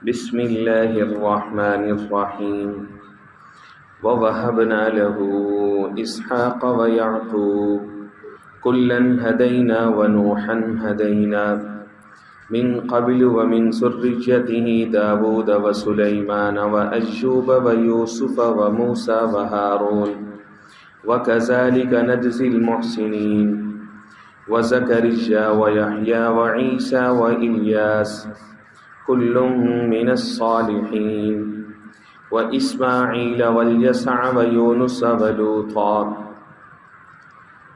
بسم الله الرحمن الرحيم ووهبنا له إسحاق ويعقوب كلا هدينا ونوحا هدينا من قبل ومن ذريته داود وسليمان وأيوب ويوسف وموسى وهارون وكذلك نجزي المحسنين وزكريا ويحيى وعيسى وإلياس كل من الصالحين وإسماعيل واليسع ويونس ولوطا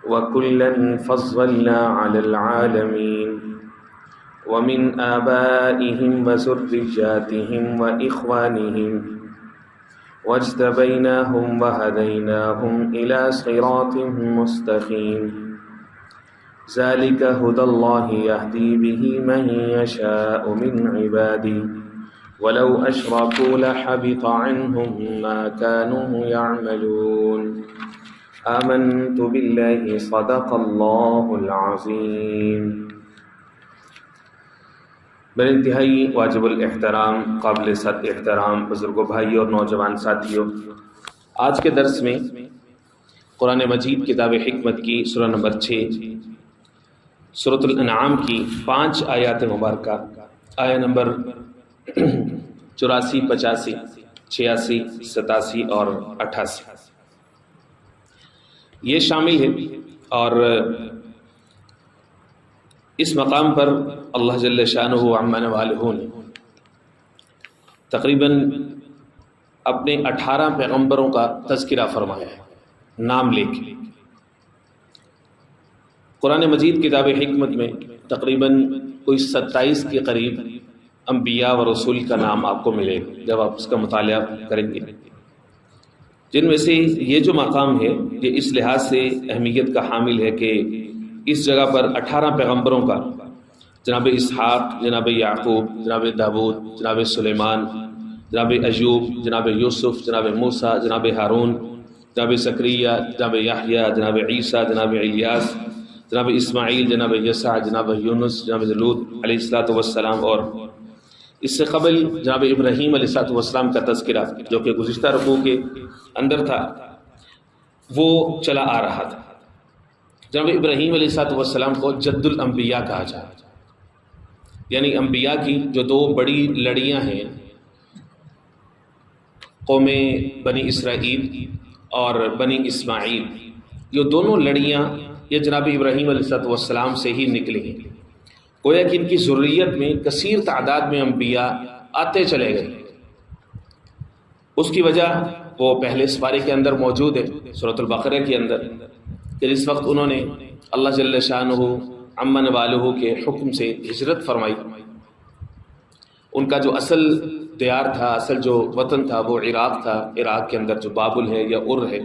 وكلا فضلنا على العالمين ومن آبائهم وذرياتهم وإخوانهم واجتبيناهم وهديناهم إلى صراط مستقيم ذلك هدى الله يهدي به من يشاء من عباده ولو أشركوا لحبط عنهم ما كانوا يعملون آمنت بالله صدق الله العظيم۔ بڑے انتہائی واجب الاحترام، قابل صد احترام بزرگوں، بھائی اور نوجوان ساتھیوں، آج کے درس میں قرآن مجید کتاب حکمت کی سورہ نمبر 6 سورۃ الانعام کی 5 آیات مبارکہ، آیہ نمبر 84، 85، 86، 87 اور 88 یہ شامل ہے۔ اور اس مقام پر اللہ جل شانہ عما نوالہ نے تقریباً اپنے 18 پیغمبروں کا تذکرہ فرمایا ہے نام لے کے۔ قرآن مجید کتاب حکمت میں تقریباً کوئی 27 کے قریب انبیاء و رسول کا نام آپ کو ملے گا جب آپ اس کا مطالعہ کریں گے، جن میں سے یہ جو مقام ہے یہ اس لحاظ سے اہمیت کا حامل ہے کہ اس جگہ پر 18 پیغمبروں کا، جناب اسحاق، جناب یعقوب، جناب داود، جناب سلیمان، جناب ایوب، جناب یوسف، جناب موسیٰ، جناب ہارون، جناب زکریا، جناب یحییٰ، جناب عیسیٰ، جناب الیاس، جناب اسماعیل، جناب یسع، جناب یونس، جناب لوط علیہ السلام، اور اس سے قبل جناب ابراہیم علیہ السلام کا تذکرہ جو کہ گزشتہ رکوع کے اندر تھا وہ چلا آ رہا تھا۔ جناب ابراہیم علیہ السلام کو جد الانبیاء کہا جاتا ہے، یعنی انبیاء کی جو 2 بڑی لڑیاں ہیں، قوم بنی اسرائیل اور بنی اسماعیل، یہ دونوں لڑیاں یہ جناب ابراہیم علیہ السلام سے ہی نکلی ہیں۔ گویا کہ ان کی ذریت میں کثیر تعداد میں انبیاء آتے چلے گئے۔ اس کی وجہ وہ پہلے اس پارے کے اندر موجود ہے سورۃ البقرہ کے اندر، کہ جس وقت انہوں نے اللہ جل شانہ عما نوالہ کے حکم سے ہجرت فرمائی، ان کا جو اصل دیار تھا، اصل جو وطن تھا وہ عراق تھا، عراق کے اندر جو بابل ہے یا ار ہے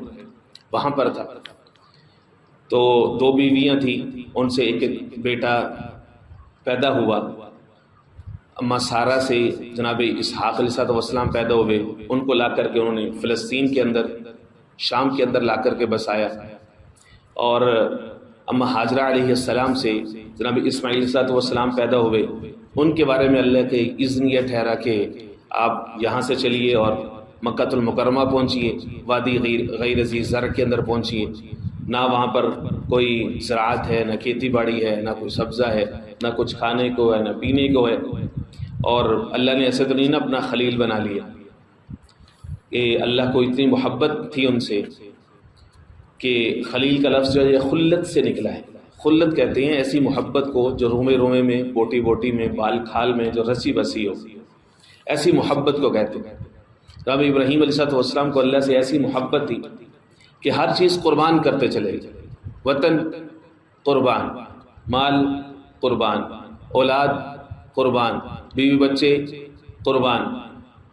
وہاں پر تھا۔ تو 2 بیویاں تھیں، ان سے ایک بیٹا پیدا ہوا، اما سارہ سے جناب اسحاق علیہ السلام پیدا ہوئے، ان کو لا کر کے انہوں نے فلسطین کے اندر، شام کے اندر لا کر کے بسایا، اور اما حاجرہ علیہ السلام سے جناب اسماعیل علیہ السلام پیدا ہوئے۔ ان کے بارے میں اللہ کے اذن یہ ٹھہرا کہ آپ یہاں سے چلیے اور مکہ المکرمہ پہنچیے، وادی غیر ذی زرع کے اندر پہنچیے، نہ وہاں پر کوئی زراعت ہے، نہ کھیتی باڑی ہے، نہ کوئی سبزہ ہے، نہ کچھ کھانے کو ہے، نہ پینے کو ہے، اور اللہ نے ایسے تو نہیں اپنا خلیل بنا لیا کہ اللہ کو اتنی محبت تھی ان سے کہ خلیل کا لفظ جو ہے یہ خلت سے نکلا ہے۔ خلت کہتے ہیں ایسی محبت کو جو رومے رومے میں، بوٹی بوٹی میں، بال کھال میں جو رسی بسی ہو، ایسی محبت کو کہتے ہیں۔ جناب ابراہیم علیہ السلام کو اللہ سے ایسی محبت تھی کہ ہر چیز قربان کرتے چلے گئے، وطن قربان، مال قربان، اولاد قربان، بیوی بچے قربان،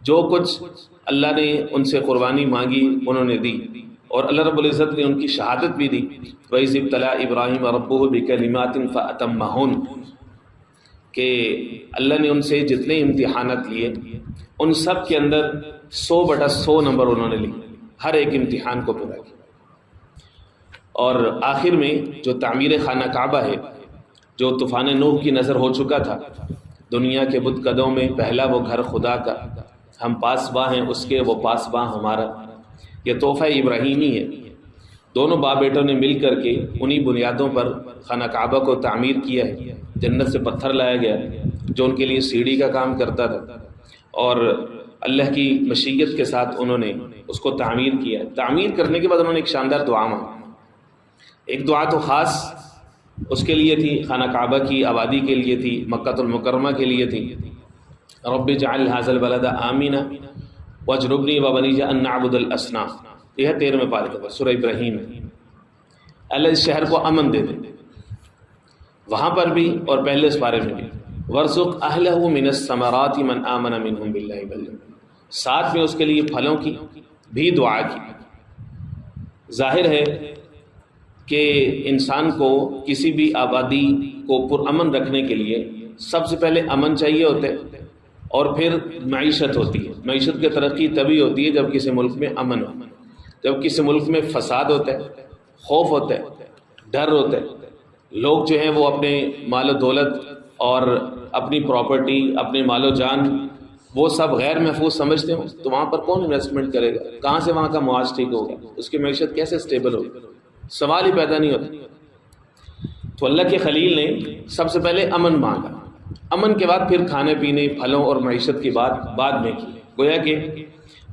جو کچھ اللہ نے ان سے قربانی مانگی انہوں نے دی، اور اللہ رب العزت نے ان کی شہادت بھی دی، وَإِذِ ابْتَلَىٰ إِبْرَاهِيمَ رَبُّهُ بِكَلِمَاتٍ فَأَتَمَّهُنَّ، کہ اللہ نے ان سے جتنے امتحانات لیے ان سب کے اندر 100/100 نمبر انہوں نے لیے، ہر ایک امتحان کو پورا کیا۔ اور آخر میں جو تعمیر خانہ کعبہ ہے، جو طوفان نوح کی نظر ہو چکا تھا، دنیا کے بت قدوں میں پہلا وہ گھر خدا کا، ہم پاسباں ہیں اس کے، وہ پاسباں ہمارا۔ یہ تحفہ ابراہیمی ہے۔ دونوں باپ بیٹوں نے مل کر کے انہی بنیادوں پر خانہ کعبہ کو تعمیر کیا ہے۔ جنت سے پتھر لایا گیا جو ان کے لیے سیڑھی کا کام کرتا تھا، اور اللہ کی مشیت کے ساتھ انہوں نے اس کو تعمیر کیا۔ تعمیر کرنے کے بعد انہوں نے ایک شاندار دعا مانگی۔ ایک دعا تو خاص اس کے لیے تھی، خانہ کعبہ کی آبادی کے لیے تھی، مکہ المکرمہ کے لیے تھی۔ رب اجعل ھذا البلد آمنا واجنبنی وبنی ان نعبد الاصنام، یہ ہے 13ویں پارے کا سورہ ابراہیم۔ اللہ اس شہر کو امن دے دے، وہاں پر بھی اور پہلے اس پارے میں بھی۔ وارزق اہلہ من الثمرات من آمن منہم باللہ والیوم، ساتھ میں اس کے لیے پھلوں کی بھی دعا کی۔ ظاہر ہے کہ انسان کو کسی بھی آبادی کو پرامن رکھنے کے لیے سب سے پہلے امن چاہیے ہوتا ہے، اور پھر معیشت ہوتی ہے۔ معیشت کی ترقی تبھی ہوتی ہے جب کسی ملک میں امن ہو، جب کسی ملک میں فساد ہوتا ہے، خوف ہوتا ہے، ڈر ہوتا ہے، لوگ جو ہیں وہ اپنے مال و دولت اور اپنی پراپرٹی، اپنے مال و جان وہ سب غیر محفوظ سمجھتے ہوں، تو وہاں پر کون انویسٹمنٹ کرے گا؟ کہاں سے وہاں کا معاش ٹھیک ہوگا؟ اس کی معیشت کیسے سٹیبل ہوگی؟ سوال ہی پیدا نہیں ہوتا۔ تو اللہ کے خلیل نے سب سے پہلے امن مانگا، امن کے بعد پھر کھانے پینے، پھلوں اور معیشت کی بات بعد میں کی۔ گویا کہ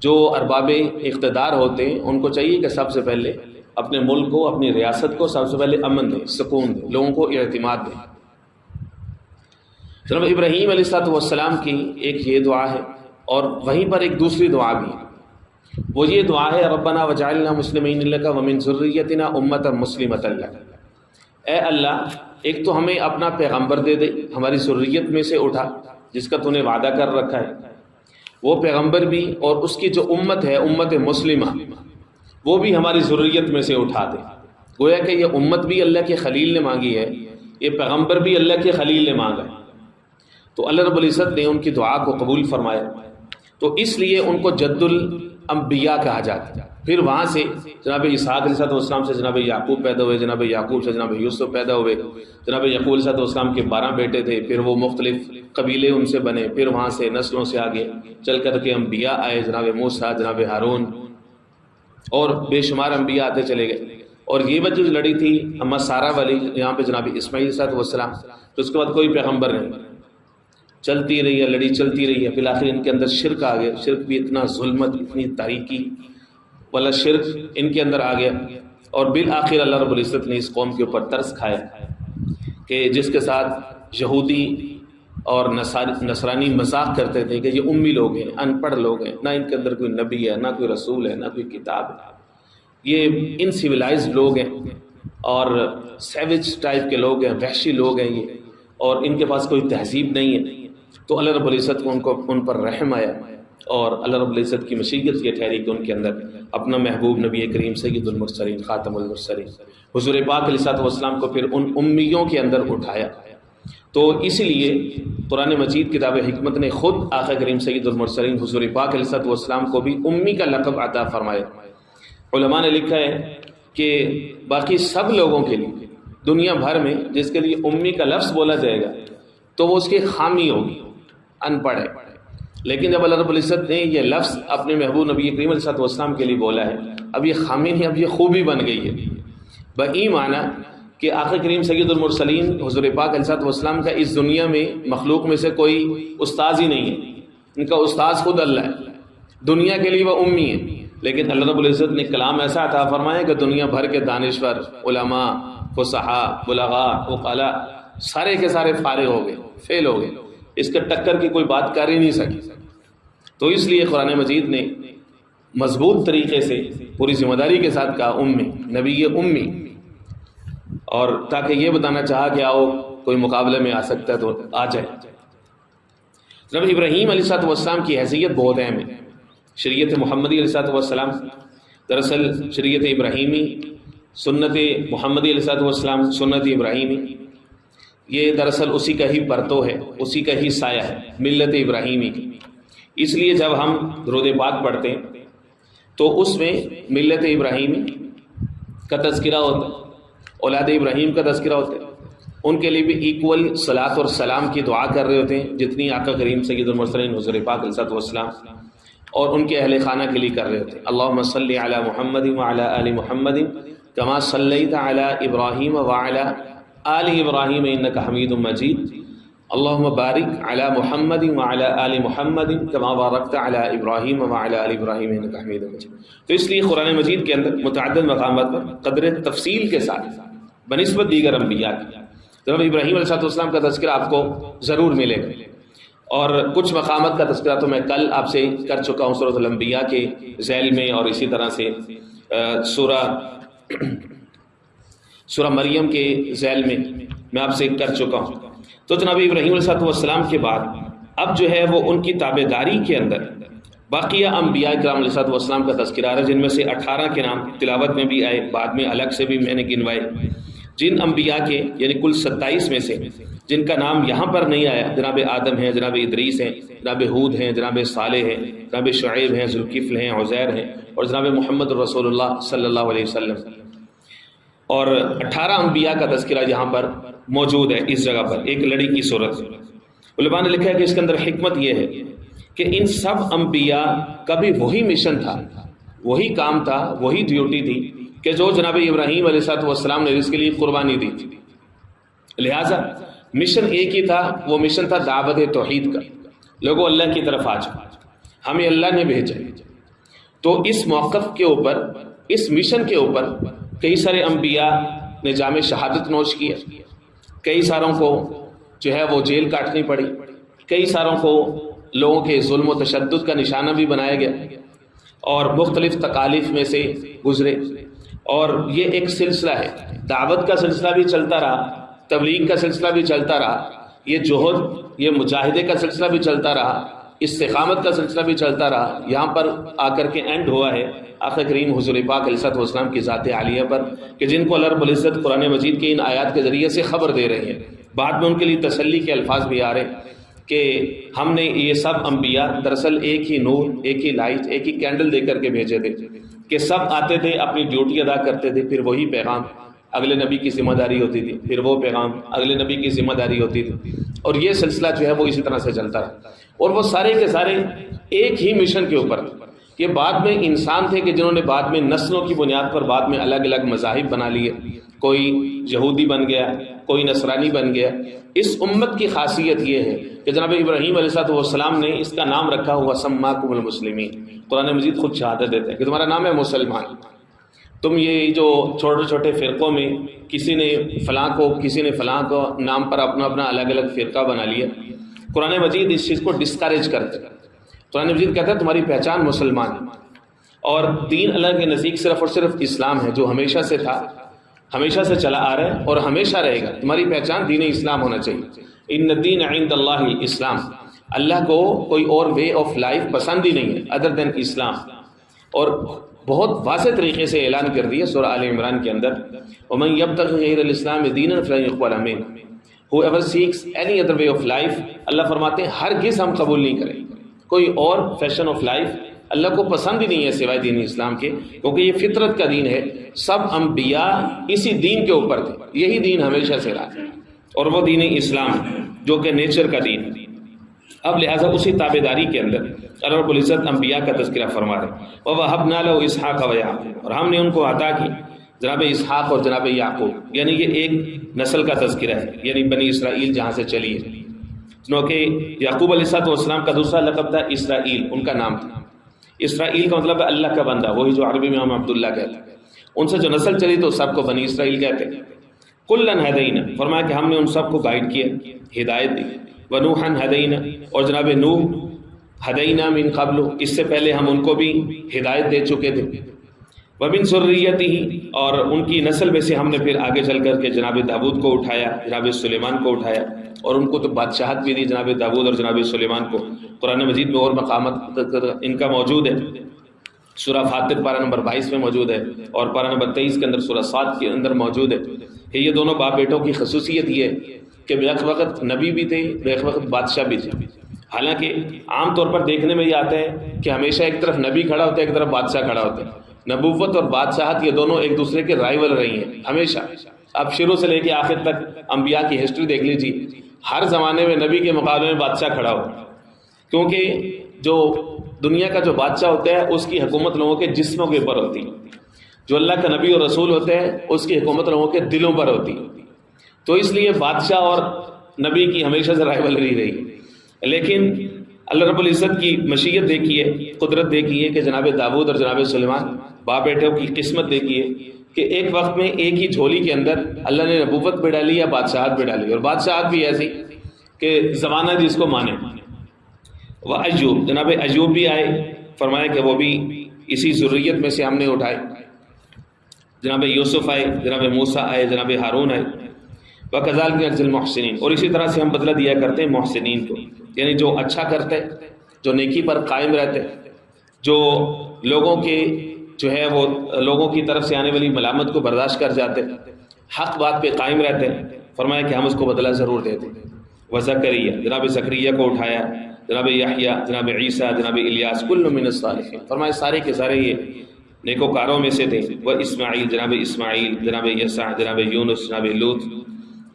جو ارباب اقتدار ہوتے ہیں ان کو چاہیے کہ سب سے پہلے اپنے ملک کو، اپنی ریاست کو سب سے پہلے امن دیں، سکون دیں، لوگوں کو اعتماد دیں۔ جناب ابراہیم علیہ السلام کی ایک یہ دعا ہے، اور وہیں پر ایک دوسری دعا بھی ہے، وہ یہ دعا ہے ربنا وجعلنا مسلمین لک ومن ذریتنا امۃ مسلمۃ لک۔ اے اللہ، ایک تو ہمیں اپنا پیغمبر دے دے، ہماری ذریت میں سے اٹھا جس کا تو نے وعدہ کر رکھا ہے، وہ پیغمبر بھی، اور اس کی جو امت ہے امت مسلمہ وہ بھی ہماری ذریت میں سے اٹھا دے۔ گویا کہ یہ امت بھی اللہ کے خلیل نے مانگی ہے، یہ پیغمبر بھی اللہ کے خلیل نے مانگا ہے، تو اللہ رب العزت نے ان کی دعا کو قبول فرمایا، تو اس لیے ان کو جد الانبیاء کہا جاتا ہے۔ پھر وہاں سے جناب اسحاق علیہ السلام سے جناب یعقوب پیدا ہوئے، جناب یعقوب سے جناب یوسف پیدا ہوئے، جناب یعقوب علیہ السلام کے 12 بیٹے تھے، پھر وہ مختلف قبیلے ان سے بنے، پھر وہاں سے نسلوں سے آگے چل کر کے انبیاء آئے، جناب موسیٰ، جناب ہارون، اور بے شمار انبیاء آتے چلے گئے۔ اور یہ وجہ جو لڑی تھی اما سارہ والی، یہاں پہ جناب اسماعیل علیہ السلام، تو اس کے بعد کوئی پیغمبر نہیں، چلتی رہی ہے، لڑی چلتی رہی ہے، بالآخر ان کے اندر شرک آ گیا۔ شرک بھی اتنا ظلمت، اتنی تاریکی والا شرک ان کے اندر آ گیا، اور بالآخر اللہ رب العزت نے اس قوم کے اوپر ترس کھایا کہ جس کے ساتھ یہودی اور نصرانی مذاق کرتے تھے کہ یہ امی لوگ ہیں، ان پڑھ لوگ ہیں، نہ ان کے اندر کوئی نبی ہے، نہ کوئی رسول ہے، نہ کوئی کتاب ہے، یہ ان سیولائزڈ لوگ ہیں اور سیوج ٹائپ کے لوگ ہیں، وحشی لوگ ہیں یہ، اور ان کے پاس کوئی تہذیب نہیں ہے۔ تو اللہ رب العزت کو ان پر رحم آیا، اور اللہ رب العزت کی مشیت یہ ٹھہری کہ ان کے اندر اپنا محبوب نبی کریم سید المرسلین خاتم المرسلین حضور پاک علیہ السلام کو پھر ان امیوں کے اندر اٹھایا۔ تو اسی لیے قرآن مجید کتاب حکمت نے خود آقا کریم سید المرسلین حضور پاک علیہ السلام کو بھی امی کا لقب عطا فرمایا۔ علماء نے لکھا ہے کہ باقی سب لوگوں کے لیے دنیا بھر میں جس کے لیے امی کا لفظ بولا جائے گا تو وہ اس کی خامی ہوگی، ان پڑھ ہے، لیکن جب اللہ رب العزت نے یہ لفظ اپنے محبوب نبی کریم علیہ السلام کے لیے بولا ہے، اب یہ خامی نہیں، اب یہ خوبی بن گئی ہے۔ بئی معنی کہ آقا کریم سید المرسلین حضور پاک علیہ السلام کا اس دنیا میں مخلوق میں سے کوئی استاذ ہی نہیں ہے، ان کا استاذ خود اللہ ہے، دنیا کے لیے وہ امی ہے، لیکن اللہ رب العزت نے کلام ایسا عطا فرمایا کہ دنیا بھر کے دانشور، علماء، فصحاء، بلغاء، عقلاء سارے کے سارے فارغ ہو گئے، فیل ہو گئے، اس کے ٹکر کی کوئی بات کر ہی نہیں سکی۔ تو اس لیے قرآن مجید نے مضبوط طریقے سے پوری ذمہ داری کے ساتھ کہا امی، نبی امی، اور تاکہ یہ بتانا چاہا کہ آؤ کوئی مقابلے میں آ سکتا ہے تو آ جائے۔ جناب ابراہیم علیہ السلام کی حیثیت بہت اہم ہے۔ شریعت محمدی علیہ السلام دراصل شریعت ابراہیمی، سنت محمدی علیہ السلام، سنت ابراہیمی، یہ دراصل اسی کا ہی پرتو ہے، اسی کا ہی سایہ ہے، ملت ابراہیمی کی۔ اس لیے جب ہم درود پاک پڑھتے ہیں تو اس میں ملت ابراہیمی کا تذکرہ ہوتا ہے، اولاد ابراہیم کا تذکرہ ہوتا ہے، ان کے لیے بھی ایکول صلاۃ اور سلام کی دعا کر رہے ہوتے ہیں جتنی آقا کریم سید المرسلین حضور پاک علیہ الصلوۃ والسلام اور ان کے اہل خانہ کے لیے کر رہے ہوتے ہیں۔ اللہم صلی علی محمد وعلی آل محمد کما صلیت علی ابراہیم وعلی آل ابراہیم انک حمید مجید اللہم بارک علی محمد وعلی آل محمد کما بارکت علی ابراہیم وعلی آل ابراہیم انک حمید مجید۔ تو اس لیے قرآن مجید کے اندر متعدد مقامات پر قدر تفصیل کے ساتھ بنسبت دیگر انبیاء کی جناب ابراہیم علیہ السلام کا تذکرہ آپ کو ضرور ملے گا، اور کچھ مقامات کا تذکرہ تو میں کل آپ سے کر چکا ہوں سورۃ الانبیاء کے ذیل میں، اور اسی طرح سے سورہ مریم کے ذیل میں آپ سے کر چکا ہوں۔ تو جناب ابراہیم علیہ السلام کے بعد اب جو ہے وہ ان کی تابعداری کے اندر باقیہ انبیاء کرام علیہ السلام کا تذکرہ آ رہا ہے، جن میں سے 18 کے نام تلاوت میں بھی آئے، بعد میں الگ سے بھی میں نے گنوائے۔ جن انبیاء کے یعنی کل 27 میں سے جن کا نام یہاں پر نہیں آیا، جناب آدم ہیں، جناب ادریس ہیں، جناب ہود ہیں، جناب صالح ہیں، جناب شعیب ہیں، ذوالکفل ہیں، عزیر ہیں، اور جناب محمد رسول اللہ صلی اللہ علیہ وسلم، اور 18 انبیاء کا تذکرہ یہاں پر موجود ہے اس جگہ پر ایک لڑی کی صورت۔ علماء نے لکھا ہے کہ اس کے اندر حکمت یہ ہے کہ ان سب انبیاء کا بھی وہی مشن تھا، وہی کام تھا، وہی ڈیوٹی تھی کہ جو جناب ابراہیم علیہ السلام نے اس کے لیے قربانی دی تھی۔ لہٰذا مشن ایک ہی تھا، وہ مشن تھا دعوت توحید کا، لوگوں اللہ کی طرف آ جاؤ، ہمیں اللہ نے بھیجا۔ تو اس موقف کے اوپر، اس مشن کے اوپر کئی سارے انبیاء نے جام شہادت نوش کیا، کئی ساروں کو جو ہے وہ جیل کاٹنی پڑی، کئی ساروں کو لوگوں کے ظلم و تشدد کا نشانہ بھی بنایا گیا، اور مختلف تکالیف میں سے گزرے، اور یہ ایک سلسلہ ہے، دعوت کا سلسلہ بھی چلتا رہا، تبلیغ کا سلسلہ بھی چلتا رہا، یہ جوہد، یہ مجاہدے کا سلسلہ بھی چلتا رہا، استقامت کا سلسلہ بھی چلتا رہا۔ یہاں پر آ کر کے اینڈ ہوا ہے آقا کریم حضور پاک علیہ السلام کی ذات عالیہ پر، کہ جن کو اللہ رب العزت قرآن مجید کے ان آیات کے ذریعے سے خبر دے رہے ہیں، بعد میں ان کے لیے تسلی کے الفاظ بھی آ رہے ہیں کہ ہم نے یہ سب انبیاء دراصل ایک ہی نور، ایک ہی لائٹ، ایک ہی کینڈل دے کر کے بھیجے تھے، کہ سب آتے تھے، اپنی ڈیوٹی ادا کرتے تھے، پھر وہی پیغام اگلے نبی کی ذمہ داری ہوتی تھی، پھر وہ پیغام اگلے نبی کی ذمہ داری ہوتی تھی، اور یہ سلسلہ جو ہے وہ اسی طرح سے چلتا رہا، اور وہ سارے کے سارے ایک ہی مشن کے اوپر۔ یہ بعد میں انسان تھے کہ جنہوں نے بعد میں نسلوں کی بنیاد پر بعد میں الگ الگ مذاہب بنا لیے، کوئی یہودی بن گیا، کوئی نصرانی بن گیا۔ اس امت کی خاصیت یہ ہے کہ جناب ابراہیم علیہ السلام نے اس کا نام رکھا ہوا سماکم المسلمین۔ قرآن مجید خود شہادت دیتا ہے کہ تمہارا نام ہے مسلمان۔ تم یہ جو چھوٹے چھوٹے فرقوں میں کسی نے فلاں کو نام پر اپنا الگ الگ فرقہ بنا لیا، قرآن مجید اس چیز کو ڈسکریج کرتا ہے۔ قرآن مجید کہتا ہے تمہاری پہچان مسلمان ہے، اور دین اللہ کے نزدیک صرف اور صرف اسلام ہے، جو ہمیشہ سے تھا، ہمیشہ سے چلا آ رہا ہے اور ہمیشہ رہے گا۔ تمہاری پہچان دین اسلام ہونا چاہیے۔ ان الدین عند اللہ اسلام، اللہ کو کوئی اور وے آف لائف پسند ہی نہیں ہے ادر دین اسلام، اور بہت واضح طریقے سے اعلان کر دیا سورہ آل عمران کے اندر، وَمَن يَبْتَغِ غَيْرَ الْإِسْلَامِ دِينًا فَلَن يُقْبَلَ مِنْهُ whoever seeks any other way of life، اللہ فرماتے ہیں ہرگز ہم قبول نہیں کریں کوئی اور فیشن آف لائف، اللہ کو پسند ہی نہیں ہے سوائے دین اسلام کے، کیونکہ یہ فطرت کا دین ہے۔ سب انبیاء اسی دین کے اوپر تھے، یہی دین ہمیشہ سے رہا، اور وہ دین اسلام جو کہ نیچر کا دین ہے۔ اب لہٰذا اسی تابعداری کے اندر اللہ رب العزت انبیاء کا تذکرہ فرما رہے ہیں، وَوَهَبْنَا لَهُ إِسْحَاقَ وَيَعْقُوبَ، اور ہم نے ان کو عطا کی جناب اسحاق اور جناب یعقوب، یعنی یہ ایک نسل کا تذکرہ ہے، یعنی بنی اسرائیل جہاں سے چلی ہے، کیونکہ یعقوب علیہ السلام کا دوسرا لقب تھا اسرائیل، ان کا نام تھا۔ اسرائیل کا مطلب ہے اللہ کا بندہ، وہی جو عربی میں ہم عبداللہ کہتے ہیں۔ ان سے جو نسل چلی تو سب کو بنی اسرائیل کہتے ہیں۔ کلن ہدینا، فرمایا کہ ہم نے ان سب کو گائیڈ کیا، ہدایت دی۔ ونوحن ہدینا، اور جناب نوح ہدینا من قبل، اس سے پہلے ہم ان کو بھی ہدایت دے چکے تھے۔ ومن ذریتہ، اور ان کی نسل میں سے ہم نے پھر آگے چل کر کے جناب داود کو اٹھایا، جناب سلیمان کو اٹھایا، اور ان کو تو بادشاہت بھی دی جناب داود اور جناب سلیمان کو۔ قرآن مجید میں اور مقامات ان کا موجود ہے، سورہ فاطر پارہ نمبر 22 میں موجود ہے، اور پارہ نمبر 23 کے اندر سورہ صاد کے اندر موجود ہے۔ یہ دونوں باپ بیٹوں کی خصوصیت یہ ہے کہ بیک وقت نبی بھی تھے، بیک وقت بادشاہ بھی تھے۔ حالانکہ عام طور پر دیکھنے میں یہ آتا ہے کہ ہمیشہ ایک طرف نبی کھڑا ہوتا ہے، ایک طرف بادشاہ کھڑا ہوتا ہے۔ نبوت اور بادشاہت یہ دونوں ایک دوسرے کے رائیول رہی ہیں ہمیشہ، اب شروع سے لے کے آخر تک انبیاء کی ہسٹری دیکھ لیجیے، ہر زمانے میں نبی کے مقابلے میں بادشاہ کھڑا ہو، کیونکہ جو دنیا کا جو بادشاہ ہوتا ہے اس کی حکومت لوگوں کے جسموں کے اوپر ہوتی ہے، جو اللہ کا نبی اور رسول ہوتے ہیں اس کی حکومت لوگوں کے دلوں پر ہوتی ہے. تو اس لیے بادشاہ اور نبی کی ہمیشہ سے رائیولری رہی. لیکن اللہ رب العزت کی مشیت دیکھیے، قدرت دیکھیے کہ جناب داؤد اور جناب سلیمان باپ بیٹوں کی قسمت دیکھیے کہ ایک وقت میں ایک ہی جھولی کے اندر اللہ نے نبوت بھی ڈالی یا بادشاہت بھی ڈالی، اور بادشاہت بھی ایسی کہ زمانہ جس کو مانے. وہ ایوب، جناب ایوب بھی آئے، فرمایا کہ وہ بھی اسی ذریت میں سے ہم نے اٹھائے. جناب یوسف آئے، جناب موسیٰ آئے، جناب ہارون آئے. وَكَذَلِكَ نَجْزِي الْمُحْسِنِينَ، اور اسی طرح سے ہم بدلہ دیا کرتے ہیں محسنین کو، یعنی جو اچھا کرتے، جو نیکی پر قائم رہتے، جو لوگوں کے جو ہے وہ لوگوں کی طرف سے آنے والی ملامت کو برداشت کر جاتے، حق بات پہ قائم رہتے. فرمایا کہ ہم اس کو بدلہ ضرور دیتے. وزکریا، جناب زکریا کو اٹھایا، جناب یحییٰ، جناب عیسیٰ، جناب الیاس، کل من الصالحین. فرمایا سارے کے سارے یہ نیکوکاروں میں سے تھے. وہ اسماعیل، جناب اسماعیل، جناب یسع، جناب یونس، جناب لوط،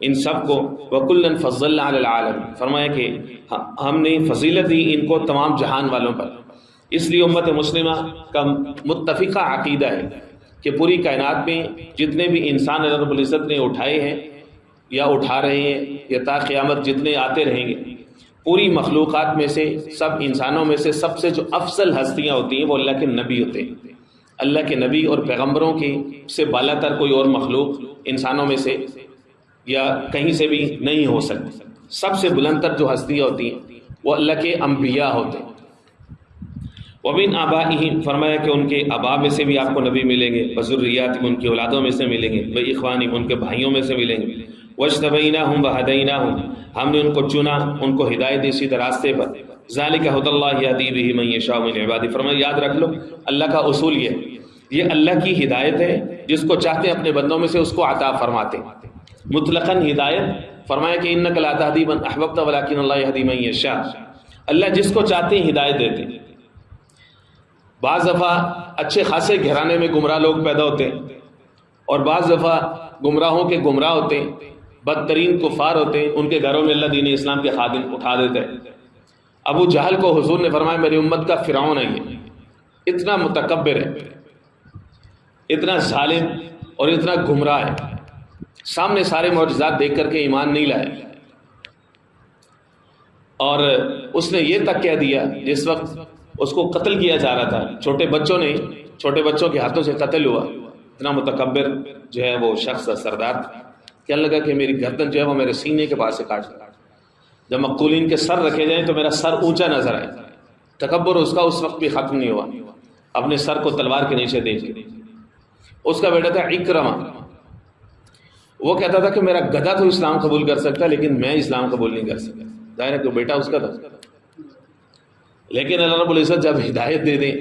ان سب کو وَكُلًّا فَضَّلْنَا عَلَى الْعَالَمِينَ. فرمایا کہ ہم نے فضیلت دی ان کو تمام جہان والوں پر. اس لیے امت مسلمہ کا متفقہ عقیدہ ہے کہ پوری کائنات میں جتنے بھی انسان اللہ رب العزت نے اٹھائے ہیں یا اٹھا رہے ہیں یا تا قیامت جتنے آتے رہیں گے، پوری مخلوقات میں سے، سب انسانوں میں سے سب سے جو افضل ہستیاں ہوتی ہیں وہ اللہ کے نبی ہوتے ہیں. اللہ کے نبی اور پیغمبروں کی سے بالا تر کوئی اور مخلوق انسانوں میں سے یا کہیں سے بھی نہیں ہو سکتی. سب سے بلند تر جو ہستیاں ہوتی ہیں وہ اللہ کے انبیاء ہوتے ہیں. وَمِنْ آبَائِهِمْ، فرمایا کہ ان کے آباء میں سے بھی آپ کو نبی ملیں گے، وَذُرِّيَّاتِهِمْ، ان کی اولادوں میں سے ملیں گے، وَإِخْوَانِهِمْ، ان کے بھائیوں میں سے ملیں گے، وَاجْتَبَيْنَاهُمْ وَهَدَيْنَاهُمْ، ہم نے ان کو چنا، ان کو ہدایت دی سیدھے راستے پر. ذَلِكَ هُدَى اللَّهِ يَهْدِي بِهِ مَن يَشَاءُ مِنْ عِبَادِهِ. فرمایا یاد رکھ لو اللہ کا اصول یہ اللہ کی ہدایت ہے، جس کو چاہتے ہیں اپنے بندوں میں سے اس کو عطا فرماتے ہیں مطلقاً ہدایت. فرمایا کہ انک لا تہدی من احببت ولکن اللہ یہدی من یشاء. اللہ جس کو چاہتے ہیں ہدایت دیتے ہیں. بعض دفعہ اچھے خاصے گھرانے میں گمراہ لوگ پیدا ہوتے ہیں، اور بعض دفعہ گمراہوں کے گمراہ ہوتے ہیں، بدترین کفار ہوتے ہیں، ان کے گھروں میں اللہ دین اسلام کے خادم اٹھا دیتا ہے. ابو جہل کو حضور نے فرمایا میری امت کا فرعون ہے، یہ اتنا متکبر ہے، اتنا ظالم اور اتنا گمراہ ہے. سامنے سارے معجزات دیکھ کر کے ایمان نہیں لائے، اور اس نے یہ تک کہہ دیا جس وقت اس کو قتل کیا جا رہا تھا، چھوٹے بچوں کے ہاتھوں سے قتل ہوا. اتنا متکبر جو ہے وہ شخص سردار کہنے لگا کہ میری گردن جو ہے وہ میرے سینے کے پاس سے کاٹ دیا. جب مقتولین کے سر رکھے جائیں تو میرا سر اونچا نظر آئے. تکبر اس کا اس وقت بھی ختم نہیں ہوا، اپنے سر کو تلوار کے نیچے دیکھ لیا. اس کا بیٹا تھا اکرمہ، وہ کہتا تھا کہ میرا گدھا تو اسلام قبول کر سکتا لیکن میں اسلام قبول نہیں کر سکتا. ظاہر ہے کہ بیٹا اس کا تھا. لیکن اللہ رب العزت جب ہدایت دے دیں،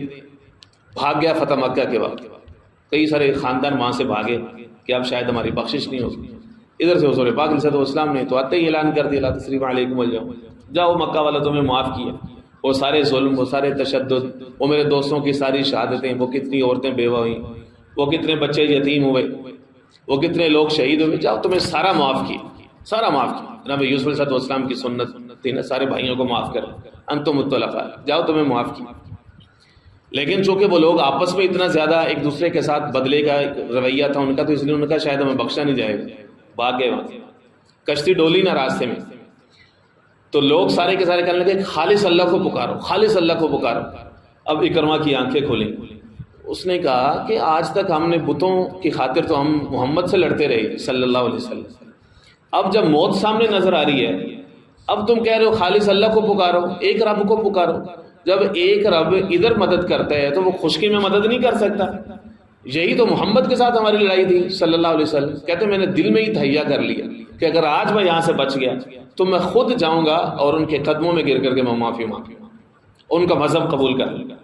بھاگ گیا فتح مکہ کے وقت. کئی سارے خاندان وہاں سے بھاگے کہ اب شاید ہماری بخشش نہیں ہوگی. ادھر سے حضور پاک علیہ السلام نے تو آتے ہی اعلان کر دیا لا تثریب علیکم اليوم، جاؤ مکہ والا تمہیں معاف کیا. وہ سارے ظلم، وہ سارے تشدد، وہ میرے دوستوں کی ساری شہادتیں، وہ کتنی عورتیں بیوہ ہوئیں، وہ کتنے بچے یتیم ہوئے، وہ کتنے لوگ شہید ہوئے، جاؤ تمہیں سارا معاف کیا، سارا معاف کیا. جناب یوسف علیہ السلام کی سنت تھی نا، سارے بھائیوں کو معاف کر، انتم الطلقاء، جاؤ تمہیں معاف کیا. لیکن چونکہ وہ لوگ آپس میں اتنا زیادہ ایک دوسرے کے ساتھ بدلے کا رویہ تھا ان کا، تو اس لیے ان کا شاید ہمیں بخشا نہیں جائے گا. بھاگ گئے وہاں، کشتی ڈولی نہ راستے میں. تو لوگ سارے کے سارے کہنے لگے خالص اللہ کو پکارو، خالص اللہ کو پکارو. اب اکرمہ کی آنکھیں کھولیں. اس نے کہا کہ آج تک ہم نے بتوں کی خاطر تو ہم محمد سے لڑتے رہے صلی اللہ علیہ وسلم، اب جب موت سامنے نظر آ رہی ہے اب تم کہہ رہے ہو خالص اللہ کو پکارو، ایک رب کو پکارو. جب ایک رب ادھر مدد کرتا ہے تو وہ خشکی میں مدد نہیں کر سکتا. یہی تو محمد کے ساتھ ہماری لڑائی تھی صلی اللہ علیہ وسلم. کہتے میں نے دل میں ہی تہیا کر لیا کہ اگر آج میں یہاں سے بچ گیا تو میں خود جاؤں گا اور ان کے قدموں میں گر کر کے میں معافی مانگوں گا، ان کا مذہب قبول کر لوں گا.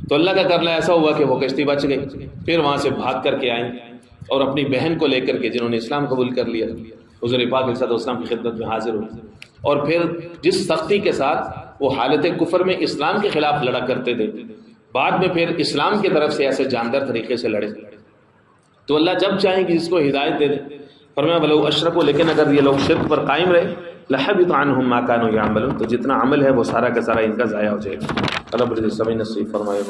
تو اللہ کا کرنا ایسا ہوا کہ وہ کشتی بچ گئی. پھر وہاں سے بھاگ کر کے آئیں اور اپنی بہن کو لے کر کے جنہوں نے اسلام قبول کر لیا حضور پاک علیہ السلام کی خدمت میں حاضر ہوئے. اور پھر جس سختی کے ساتھ وہ حالت کفر میں اسلام کے خلاف لڑا کرتے تھے، بعد میں پھر اسلام کی طرف سے ایسے جاندار طریقے سے لڑے. تو اللہ جب چاہیں کہ جس کو ہدایت دے دے. فرمایا ولو اشرکوا، لیکن اگر یہ لوگ شرک پر قائم رہے لحبط عنہم ما كانوا يعملون، تو جتنا عمل ہے وہ سارا کا سارا ان کا ضائع ہو جائے گا۔ رب العزت سمجھ نصیب فرمائے۔